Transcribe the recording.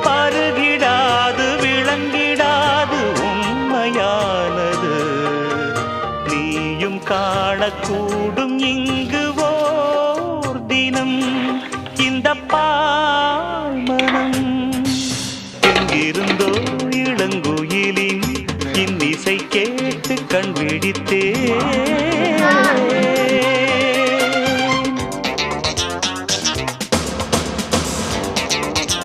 பருகிடாது விளங்கிடாது உண்மையானது. நீயும் காணக்கூடும் இங்கு ஓர் தினம் இந்த பால்மனம். எங்கிருந்தோ இளங்குயிலின் இன்னிசை கேட்டு கண் விழித்தே